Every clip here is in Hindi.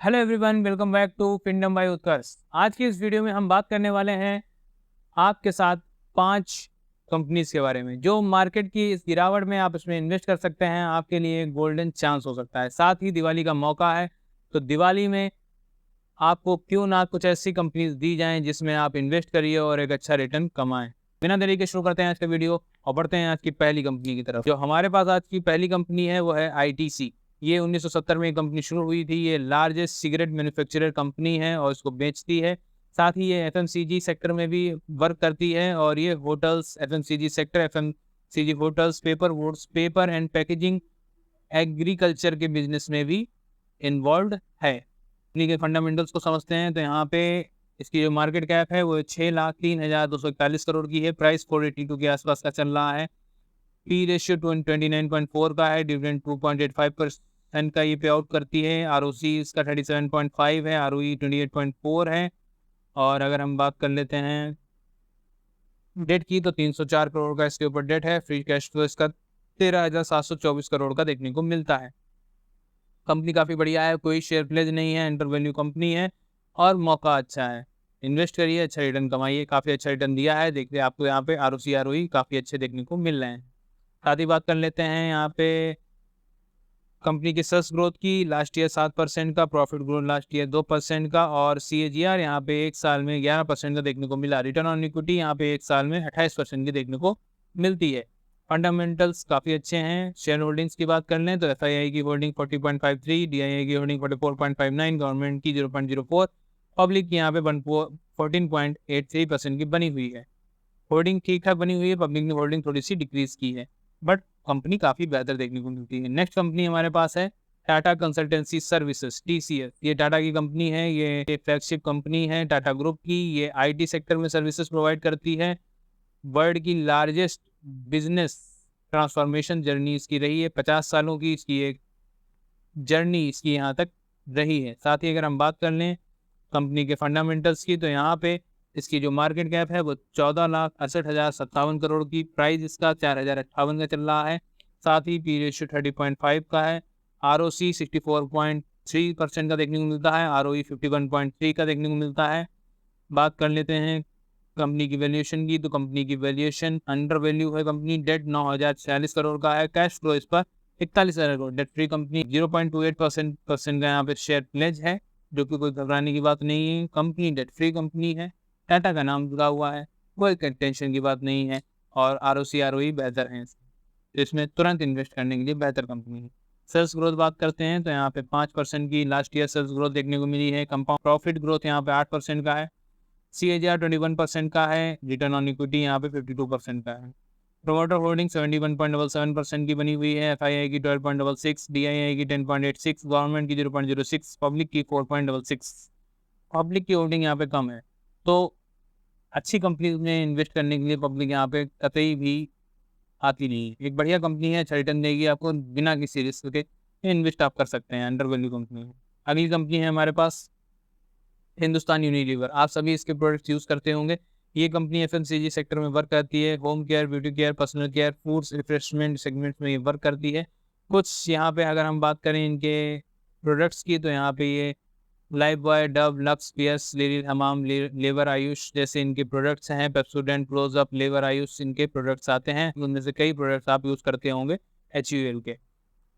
Hello everyone, welcome back to Pindam by Utkarsh. आज की इस वीडियो में हम बात करने वाले हैं आपके साथ 5 कंपनीज के बारे में जो मार्केट की इस गिरावट में आप इसमें इन्वेस्ट कर सकते हैं। आपके लिए एक गोल्डन चांस हो सकता है। साथ ही दिवाली का मौका है, तो दिवाली में आपको क्यों ना कुछ ऐसी कंपनीज दी जाएं जिसमें आप इन्वेस्ट करिए और एक अच्छा रिटर्न कमाएं। बिना देरी के शुरू करते हैं आज का वीडियो और बढ़ते हैं आज की पहली कंपनी की तरफ। जो हमारे पास आज की पहली कंपनी है वो है आईटीसी। ये 1970 में कंपनी शुरू हुई थी। ये लार्जेस्ट सिगरेट मैन्युफैक्चरर कंपनी है और इसको बेचती है। साथ ही ये एफएमसीजी सेक्टर में भी वर्क करती है और ये hotels, FMCG sector, FMCG hotels, paper woods, paper and packaging, agriculture के बिजनेस में भी इन्वॉल्व है। कंपनी के फंडामेंटल्स को समझते हैं तो यहाँ पे इसकी जो मार्केट कैप है वो 6,03,241 करोड़ की है। प्राइस 482 के आसपास का चल रहा है। पी रेशियो 29.4 का है। डिविडेंड 2.85% का ये पे आउट करती है। आरओसी इसका 37.5 है। आरओई 28.4 है। और अगर हम बात कर लेते हैं डेट की तो 304 करोड़ का इसके ऊपर डेट है। फ्री कैश फ्लो इसका 13,724 करोड़ का देखने को मिलता है। कंपनी काफ़ी बढ़िया है, कोई शेयर प्लेज नहीं है, अंडर वैल्यू कंपनी है और मौका अच्छा है। इन्वेस्ट करिए, अच्छा रिटर्न कमाइए। काफ़ी अच्छा रिटर्न दिया है। देखिए आपको यहाँ पे आरओसी आरओई काफ़ी अच्छे देखने को मिल रहे हैं। साथ ही बात कर लेते हैं यहाँ पे कंपनी की सेल्स ग्रोथ की। लास्ट ईयर 7% का, प्रॉफिट ग्रोथ लास्ट ईयर 2% का और सीएजीआर यहाँ पे एक साल में 11% का देखने को मिला। रिटर्न ऑन इक्विटी यहाँ पे एक साल में 28% की देखने को मिलती है। फंडामेंटल्स काफ़ी अच्छे हैं। शेयर होल्डिंग्स की बात कर लें तो एफआईआई की होल्डिंग 40.53, डीआईआई की होल्डिंग 44.59, गवर्नमेंट की 0.04, पब्लिक की यहाँ पे 14.83% की बनी हुई है। होल्डिंग ठीक ठाक बनी हुई है। पब्लिक ने होल्डिंग थोड़ी सी डिक्रीज की है, बट कंपनी काफ़ी बेहतर देखने को मिलती है। नेक्स्ट कंपनी हमारे पास है टाटा कंसल्टेंसी सर्विसेज, टीसीएस। ये टाटा की कंपनी है। ये फ्लैगशिप कंपनी है टाटा ग्रुप की। ये आईटी सेक्टर में सर्विसेज प्रोवाइड करती है। वर्ल्ड की लार्जेस्ट बिजनेस ट्रांसफॉर्मेशन जर्नी इसकी रही है। 50 सालों की इसकी एक जर्नी इसकी यहाँ तक रही है। साथ ही अगर हम बात कर लें कंपनी के फंडामेंटल्स की तो यहाँ पे इसकी जो मार्केट कैप है वो 14,68,057 करोड़ की। प्राइस इसका 4,058 का चल रहा है। साथ ही पी रेशियो 30.5 का है। आरओसी 64.3% का देखने को मिलता है। आरओई 51.3 का देखने को मिलता है। बात कर लेते हैं कंपनी की वैल्यूएशन की तो कंपनी की वैल्यूएशन अंडर वैल्यू है। कंपनी डेट 9,046 करोड़ का है। कैश फ्लो इस पर 41,000 करोड़। डेट फ्री कंपनी 0.28% का यहाँ पे शेयर प्लेज है, जो कि कोई घबराने की बात नहीं है। कंपनी डेट फ्री कंपनी है। टाटा का नाम जुड़ा हुआ है, कोई टेंशन की बात नहीं है। और आरओसी आरओई बेहतर है, तो इसमें तुरंत इन्वेस्ट करने के लिए बेहतर कंपनी है। सेल्स ग्रोथ बात करते हैं तो यहाँ पे 5% की लास्ट ईयर सेल्स ग्रोथ देखने को मिली है। कंपाउंड प्रॉफिट ग्रोथ यहाँ पे 8% का है। सीएजीआर 21% का है। रिटर्न ऑन इक्विटी यहाँ पे 52% का है। प्रोमोटर होल्डिंग 71.77% की बनी हुई है। एफआईआई की 12.66, डीआईआई की 10.86, गवर्नमेंट की 0.06, पब्लिक की 4.66। पब्लिक की होल्डिंग यहाँ पे कम है, तो अच्छी कंपनी में इन्वेस्ट करने के लिए पब्लिक यहाँ पे कतई भी आती नहीं है। एक बढ़िया कंपनी है, अच्छा रिटर्न देगी आपको, बिना किसी रिस्क के इन्वेस्ट आप कर सकते हैं अंडर वैल्यू कंपनी में। अगली कंपनी है हमारे पास हिंदुस्तान यूनिलीवर। आप सभी इसके प्रोडक्ट्स यूज़ करते होंगे। ये कंपनी एफएमसीजी सेक्टर में वर्क करती है। Home care, beauty care, personal care, foods, refreshment segment में ये वर्क करती है। कुछ यहाँ पे अगर हम बात करें इनके प्रोडक्ट्स की तो यहाँ पे ये Lifebuoy, Dove, Lux, Pears, Lily Hamam, Lever Ayush जैसे इनके प्रोडक्ट्स हैं। पेप्सोडेंट, क्लोजअप, लेवर आयुष इनके प्रोडक्ट्स आते हैं। उनमें से कई प्रोडक्ट्स आप यूज़ करते होंगे HUL के।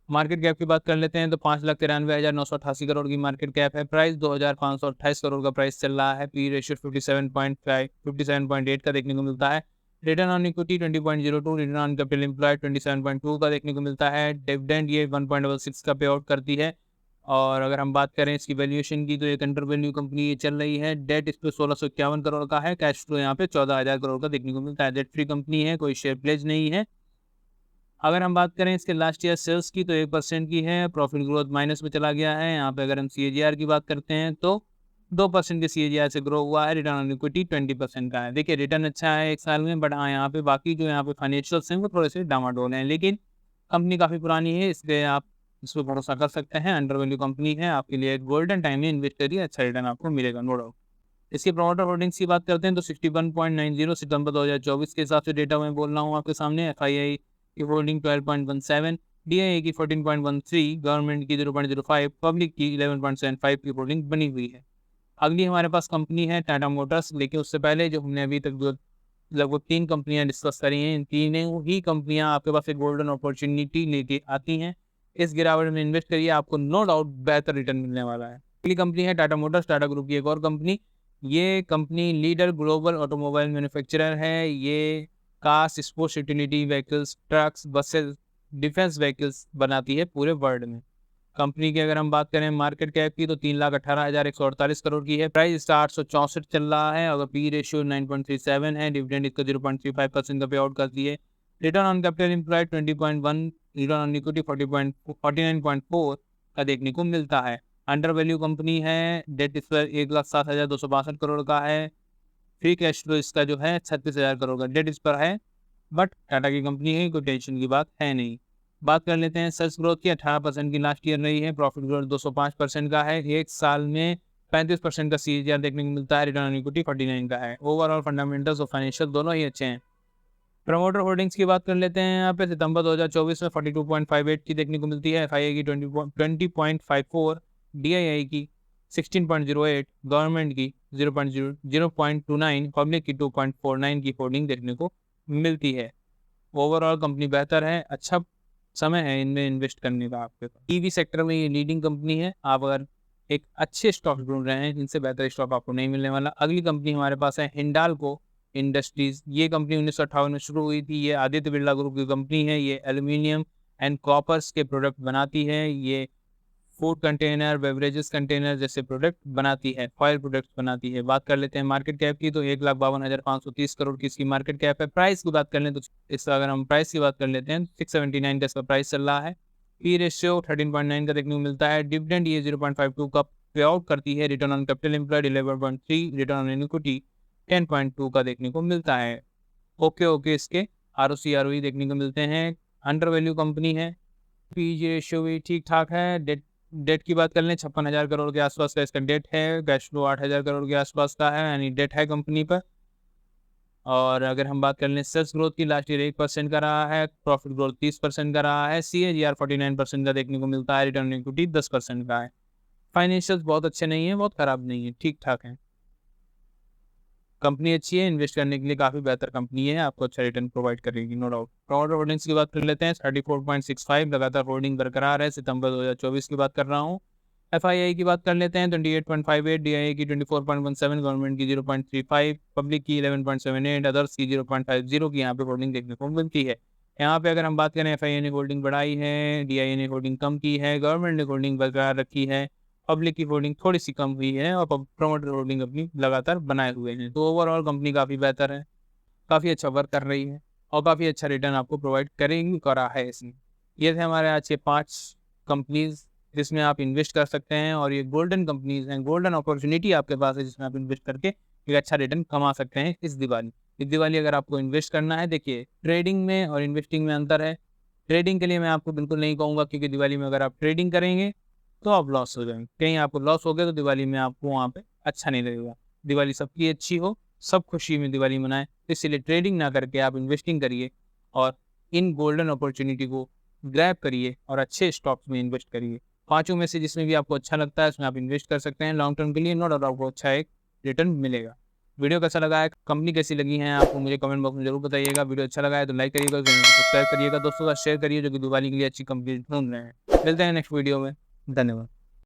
मार्केट कैप की बात कर लेते हैं तो 5,93,988 करोड़ की मार्केट कैप है। प्राइस 2,528 करोड़ का प्राइस चल रहा है। पी रेशियो 57.8 का देखने को मिलता है। Return on equity 20.02, return on capital employed 27.2 का देखने को मिलता है। डिविडेंड ये 1.66 का पे आउट करती है। और अगर हम बात करें इसकी वैल्यूएशन की तो एक अंडर वैल्यू कंपनी ये चल रही है। डेट इस पर 1651 करोड़ का है। कैश फ्लो यहाँ पे 14,000 करोड़ का देखने को मिलता है। डेट फ्री कंपनी है, कोई शेयर प्लेज नहीं है। अगर हम बात करें इसके लास्ट ईयर सेल्स की तो 1% की है। प्रॉफिट ग्रोथ माइनस में चला गया है। यहाँ पे अगर हम सीएजीआर की बात करते हैं तो 2% के सीएजीआर से ग्रो हुआ है। रिटर्न ऑन इक्विटी 20% का है। देखिए रिटर्न अच्छा है एक साल में, बट हाँ यहाँ पे बाकी जो यहाँ पे फाइनेंशियल्स हैं वो थोड़े से डामाडोल हैं, लेकिन कंपनी काफ़ी पुरानी है इसलिए आप इस पर भरोसा कर सकते हैं। अंडर वैल्यू कंपनी है, आपके लिए एक गोल्डन टाइम में इन्वेस्ट करिए, अच्छा रिटर्न आपको मिलेगा, नो डाउट। इसकी प्रमोटर होल्डिंग्स की बात करते हैं तो 61.90 सितंबर 2024 के हिसाब से डेटा मैं बोल रहा हूँ आपके सामने। एफआईआई की होल्डिंग 12.17, DIA की 14.13, गवर्नमेंट की 0.05, पब्लिक की 11.75 की होल्डिंग बनी हुई है। अगली हमारे पास कंपनी है टाटा मोटर्स, लेकिन उससे पहले जो हमने अभी तक जो लगभग 3 कंपनियां डिस्कस करी हैं, इन तीनों ही कंपनियां आपके पास एक गोल्डन अपॉर्चुनिटी लेके आती हैं। इस गिरावट में इन्वेस्ट करिए, आपको नो डाउट बेहतर रिटर्न मिलने वाला है। अगली कंपनी है टाटा मोटर्स, टाटा ग्रुप की एक और कंपनी। ये company leader global automobile manufacturer है। ये cars, sports utility vehicles, trucks, buses, defence vehicles बनाती है पूरे वर्ल्ड में। कंपनी की अगर हम बात करें मार्केट कैप की तो 3,18,148 करोड़ की है। प्राइस इसका 864 चल रहा है। अगर पी रेशियो 9.37 है, डिविडेंड इसका 0.35% का पे आउट करती है। Return on capital employed 20.1, return on equity 49.4 का देखने को मिलता है। अंडर वैल्यू कंपनी है। डेट इस पर 1,07,262 करोड़ का है। फ्री कैश फ्लो इसका जो है 36,000 करोड़ का डेट इस पर है। बट टाटा की कंपनी है, कोई टेंशन की बात है नहीं। बात कर लेते हैं सेल्स ग्रोथ की। 18% की लास्ट ईयर रही है। प्रॉफिट ग्रोथ 205% का है। एक साल में 35% का CAGR देखने को मिलता है। रिटर्न ऑन इक्विटी 49 का है। ओवरऑल फंडामेंटल्स और फाइनेंशियल दोनों ही अच्छे हैं। प्रमोटर होल्डिंग्स की बात कर लेते हैं। यहाँ पे सितंबर 2024 में 42.58 की देखने को मिलती है। FII की 20.54, DII की 16.08, गवर्नमेंट की 0.29, पब्लिक की 2.49 की होल्डिंग देखने को मिलती है। ओवरऑल कंपनी बेहतर है। अच्छा समय है इनमें इन्वेस्ट करने का आपके पास। EV सेक्टर में ये लीडिंग कंपनी है। आप अगर एक अच्छे स्टॉक ढूंढ रहे हैं, इनसे बेहतर स्टॉक आपको नहीं मिलने वाला। अगली कंपनी हमारे पास है हिंडाल्को इंडस्ट्रीज। ये कंपनी 1958 में शुरू हुई थी। ये आदित्य बिरला ग्रुप की कंपनी है। ये एल्यूमिनियम एंड कॉपर्स के प्रोडक्ट बनाती है। ये फूड कंटेनर, बेवरेजेस कंटेनर जैसे प्रोडक्ट बनाती है, फॉयल प्रोडक्ट्स बनाती है। बात कर लेते हैं मार्केट कैप की तो 1,52,530 करोड़ की इसकी मार्केट कैप है। प्राइस की बात कर लें तो इसका अगर हम प्राइस की बात कर लेते हैं 679 का इसका प्राइस चल रहा है। पी रेशियो 13.9 का देखने को मिलता है। डिविडेंड ये 0.52 का पे आउट करती है। Return on capital employed 11.3, return on equity 10.2 का देखने को मिलता है। ओके इसके ROC ROE देखने को मिलते हैं। अंडर वैल्यू कंपनी है। पीजी रेशियो भी ठीक ठाक है। डेट की बात कर लें 56,000 करोड़ के आसपास का इसका डेट है। कैश फ्लो 8,000 करोड़ के आसपास का है, यानी डेट है कंपनी पर। और अगर हम बात कर लें सेल्स ग्रोथ की, लास्ट ईयर 1% का रहा है। प्रॉफिट ग्रोथ 30% का रहा है। CAGR 49% का देखने को मिलता है। रिटर्न इक्विटी 10% का है। फाइनेंशियल्स बहुत अच्छे नहीं है, बहुत खराब नहीं है, ठीक ठाक है। कंपनी अच्छी है, इन्वेस्ट करने के लिए काफ़ी बेहतर कंपनी है, आपको अच्छा रिटर्न प्रोवाइड करेगी नो डाउट। प्रमोटर होल्डिंग्स की बात कर लेते हैं। 34.65 लगातार होल्डिंग बरकरार है। सितंबर 2024 की बात कर रहा हूँ। FII की बात कर लेते हैं 28.58, DII की 24.17, गवर्नमेंट की 0.35, पब्लिक की 11.78, अदर्स की 0.50 की यहाँ पे होल्डिंग देखने को मिलती है। यहाँ पे अगर हम बात करें FII ने होल्डिंग बढ़ाई है, DII ने होल्डिंग कम की है, गवर्नमेंट ने होल्डिंग बरकरार रखी है, पब्लिक की होल्डिंग थोड़ी सी कम हुई है और प्रमोटर होल्डिंग अपनी लगातार बनाए हुए हैं। तो ओवरऑल कंपनी काफ़ी बेहतर है, काफ़ी अच्छा वर्क कर रही है और काफ़ी अच्छा रिटर्न आपको प्रोवाइड करेंगी, करा है इसने। ये थे हमारे आज के 5 कंपनीज जिसमें आप इन्वेस्ट कर सकते हैं और ये गोल्डन कंपनीज हैं, गोल्डन अपॉर्चुनिटी आपके पास है जिसमें आप इन्वेस्ट करके एक अच्छा रिटर्न कमा सकते हैं इस दिवाली। इस दिवाली अगर आपको इन्वेस्ट करना है, देखिए ट्रेडिंग में और इन्वेस्टिंग में अंतर है। ट्रेडिंग के लिए मैं आपको बिल्कुल नहीं कहूँगा, क्योंकि दिवाली में अगर आप ट्रेडिंग करेंगे तो आप लॉस हो जाएंगे। कहीं आपको लॉस हो गया तो दिवाली में आपको वहाँ पे अच्छा नहीं लगेगा। दिवाली सबकी अच्छी हो, सब खुशी में दिवाली मनाएं। इसलिए ट्रेडिंग ना करके आप इन्वेस्टिंग करिए और इन गोल्डन अपॉर्चुनिटी को ग्रैब करिए और अच्छे स्टॉक्स में इन्वेस्ट करिए। पांचों में से जिसमें भी आपको अच्छा लगता है उसमें आप इन्वेस्ट कर सकते हैं। लॉन्ग टर्म के लिए नो डाउट आपको अच्छा एक रिटर्न मिलेगा। वीडियो कैसा लगा है, कंपनी कैसी लगी है, आपको मुझे कमेंट बॉक्स में जरूर बताइएगा। वीडियो अच्छा लगा है तो लाइक करिएगा, चैनल को सब्सक्राइब करिएगा, दोस्तों का शेयर करिए जो कि दिवाली के लिए अच्छी कंपनी ढूंढ रहे हैं। मिलते हैं नेक्स्ट वीडियो में। धन्यवाद।